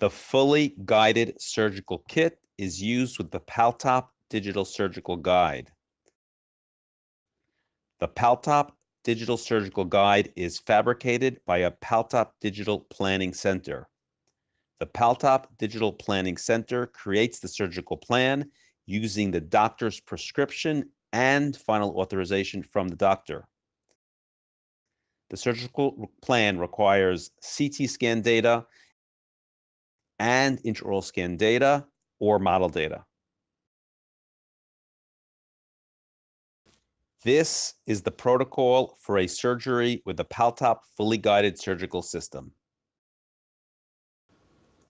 The fully guided surgical kit is used with the Paltop Digital Surgical Guide. The Paltop Digital Surgical Guide is fabricated by a Paltop Digital Planning Center. The Paltop Digital Planning Center creates the surgical plan using the doctor's prescription and final authorization from the doctor. The surgical plan requires CT scan data and intraoral scan data or model data. This is the protocol for a surgery with the Paltop fully guided surgical system.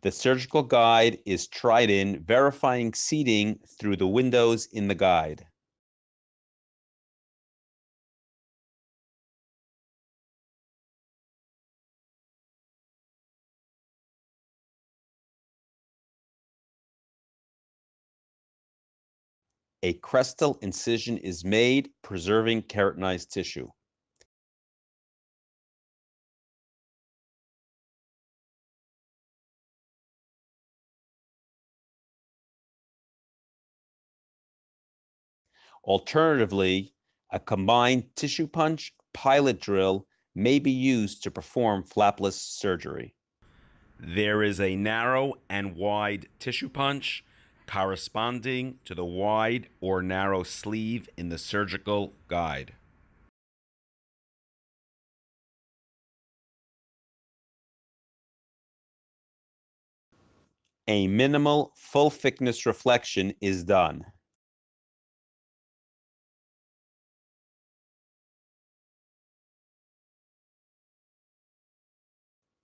The surgical guide is tried in, verifying seating through the windows in the guide. A crestal incision is made, preserving keratinized tissue. Alternatively, a combined tissue punch pilot drill may be used to perform flapless surgery. There is a narrow and wide tissue punch corresponding to the wide or narrow sleeve in the surgical guide. A minimal full thickness reflection is done.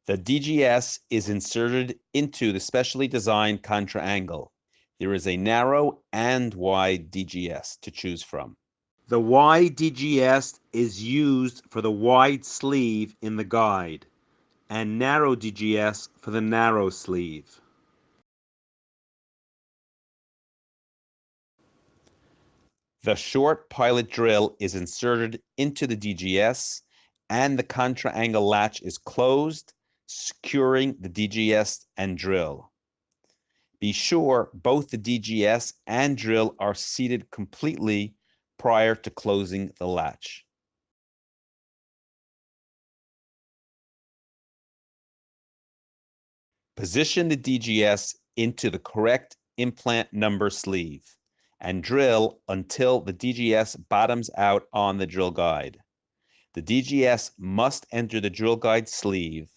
The DGS is inserted into the specially designed contra-angle. There is a narrow and wide DGS to choose from. The wide DGS is used for the wide sleeve in the guide, and narrow DGS for the narrow sleeve. The short pilot drill is inserted into the DGS, and the contra-angle latch is closed, securing the DGS and drill. Be sure both the DGS and drill are seated completely prior to closing the latch. Position the DGS into the correct implant number sleeve and drill until the DGS bottoms out on the drill guide. The DGS must enter the drill guide sleeve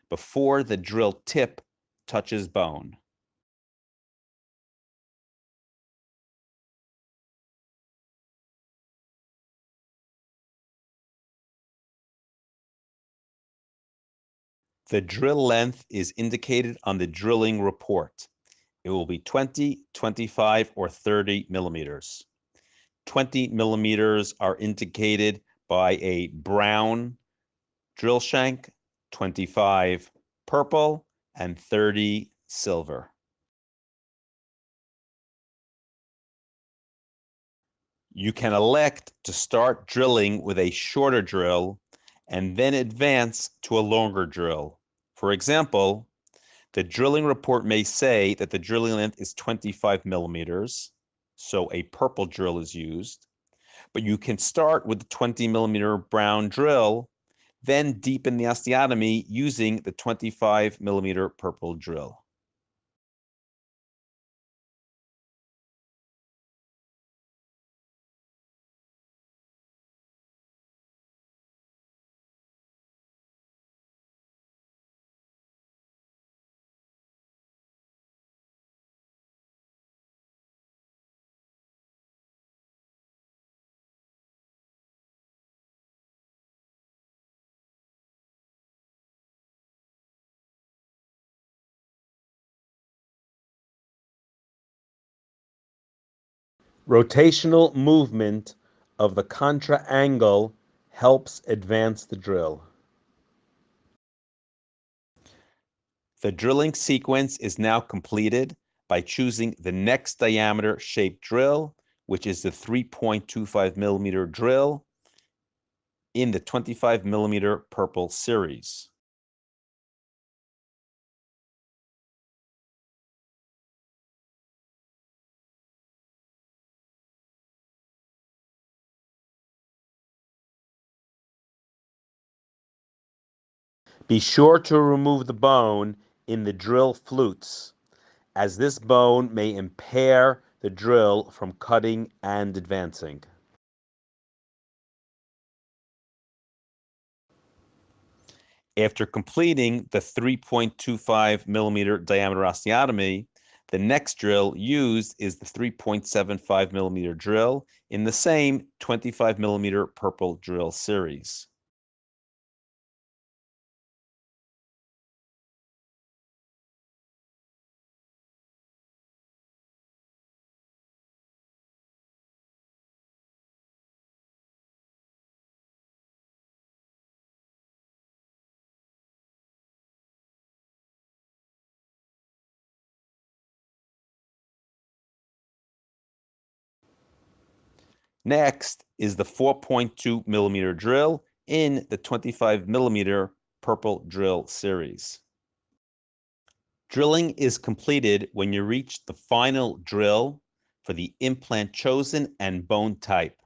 before the drill tip touches bone. The drill length is indicated on the drilling report. It will be 20, 25, or 30 millimeters. 20 millimeters are indicated by a brown drill shank, 25 purple, and 30 silver. You can elect to start drilling with a shorter drill and then advance to a longer drill. For example, the drilling report may say that the drilling length is 25 millimeters, so a purple drill is used, but you can start with the 20 millimeter brown drill, then deepen the osteotomy using the 25 millimeter purple drill. Rotational movement of the contra-angle helps advance the drill. The drilling sequence is now completed by choosing the next diameter shaped drill, which is the 3.25 millimeter drill in the 25 millimeter purple series. Be sure to remove the bone in the drill flutes, as this bone may impair the drill from cutting and advancing. After completing the 3.25 millimeter diameter osteotomy, the next drill used is the 3.75 millimeter drill in the same 25 millimeter purple drill series. Next is the 4.2 millimeter drill in the 25 millimeter purple drill series. Drilling is completed when you reach the final drill for the implant chosen and bone type.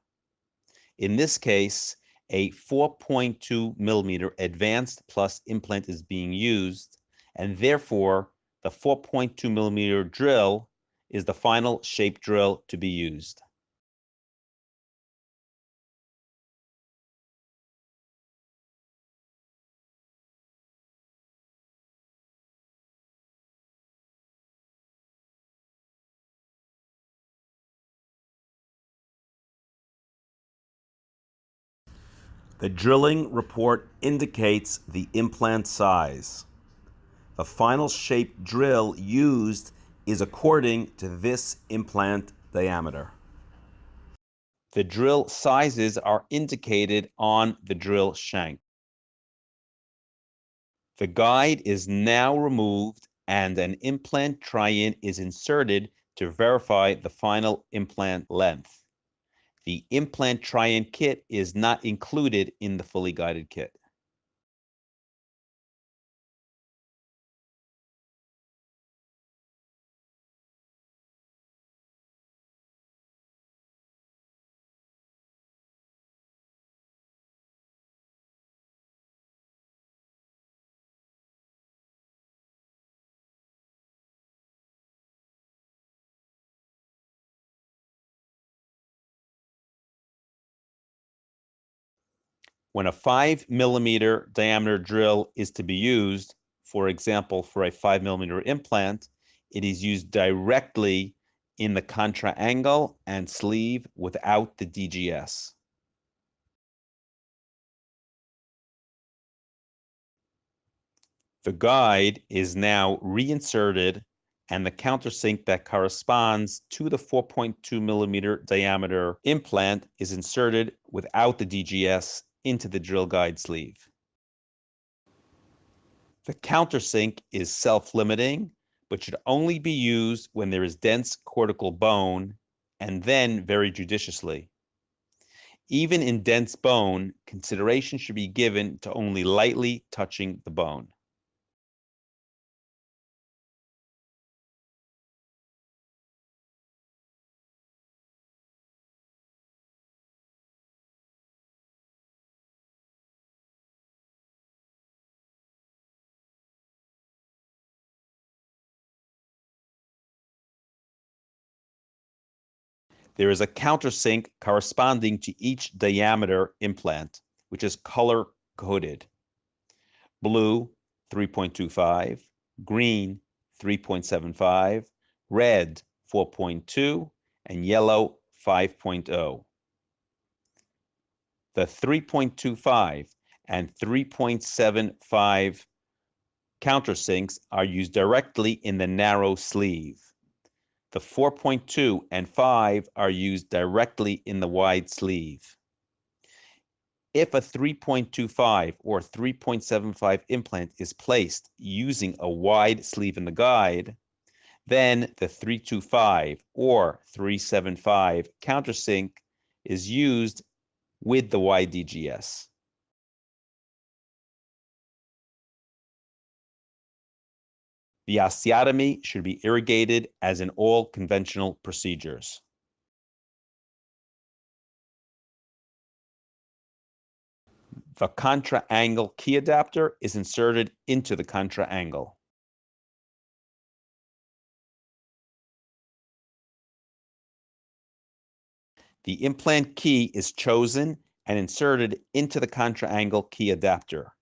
In this case, a 4.2 millimeter advanced plus implant is being used, and therefore the 4.2 millimeter drill is the final shape drill to be used. The drilling report indicates the implant size. The final shape drill used is according to this implant diameter. The drill sizes are indicated on the drill shank. The guide is now removed and an implant try-in is inserted to verify the final implant length. The implant try-in kit is not included in the fully guided kit. When a 5 millimeter diameter drill is to be used, for example, for a 5 millimeter implant, it is used directly in the contra-angle and sleeve without the DGS. The guide is now reinserted and the countersink that corresponds to the 4.2 millimeter diameter implant is inserted without the DGS into the drill guide sleeve. The countersink is self-limiting, but should only be used when there is dense cortical bone, and then very judiciously. Even in dense bone, consideration should be given to only lightly touching the bone. There is a countersink corresponding to each diameter implant, which is color-coded. Blue, 3.25, green, 3.75, red, 4.2, and yellow, 5.0. The 3.25 and 3.75 countersinks are used directly in the narrow sleeve. The 4.2 and 5 are used directly in the wide sleeve. If a 3.25 or 3.75 implant is placed using a wide sleeve in the guide, then the 325 or 375 countersink is used with the wide DGS. The osteotomy should be irrigated as in all conventional procedures. The contra-angle key adapter is inserted into the contra-angle. The implant key is chosen and inserted into the contra-angle key adapter.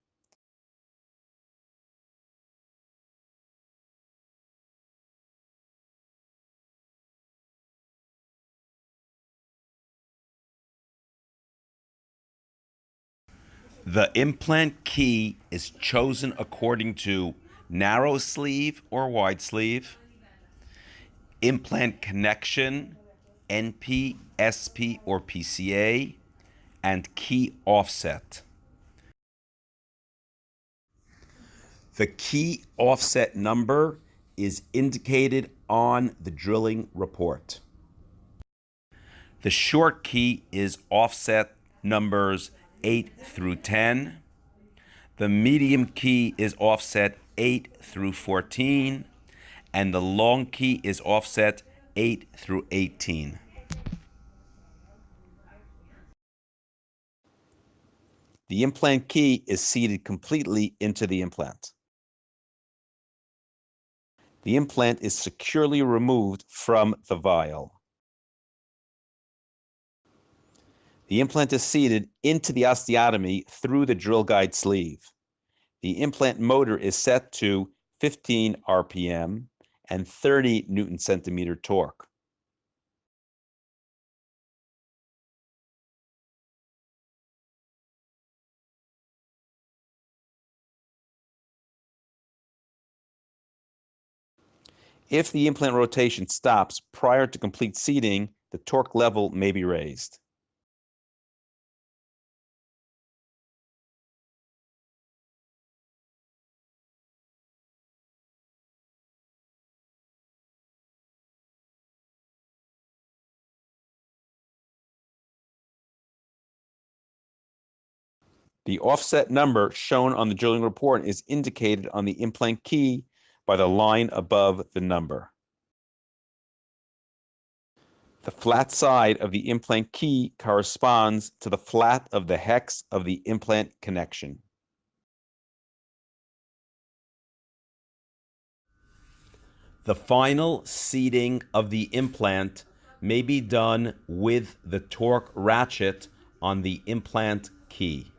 The implant key is chosen according to narrow sleeve or wide sleeve, implant connection, NP, SP, or PCA, and key offset. The key offset number is indicated on the drilling report. The short key is offset numbers 8 through 10. The medium key is offset 8 through 14. And the long key is offset 8 through 18. The implant key is seated completely into the implant. The implant is securely removed from the vial. The implant is seated into the osteotomy through the drill guide sleeve. The implant motor is set to 15 RPM and 30 Newton centimeter torque. If the implant rotation stops prior to complete seating, the torque level may be raised. The offset number shown on the drilling report is indicated on the implant key by the line above the number. The flat side of the implant key corresponds to the flat of the hex of the implant connection. The final seating of the implant may be done with the torque ratchet on the implant key.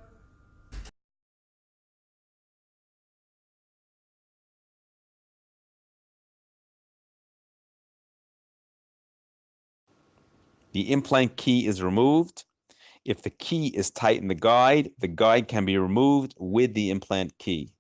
The implant key is removed. If the key is tight in the guide can be removed with the implant key.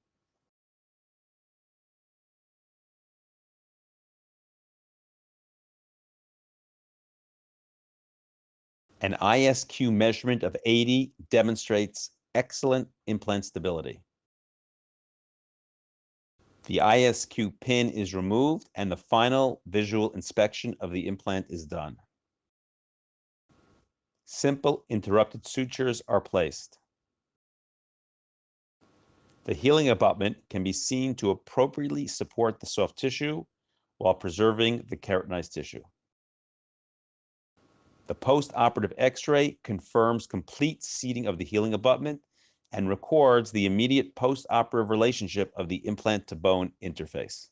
An ISQ measurement of 80 demonstrates excellent implant stability. The ISQ pin is removed and the final visual inspection of the implant is done. Simple interrupted sutures are placed. The healing abutment can be seen to appropriately support the soft tissue while preserving the keratinized tissue. The post-operative X-ray confirms complete seating of the healing abutment and records the immediate post-operative relationship of the implant to bone interface.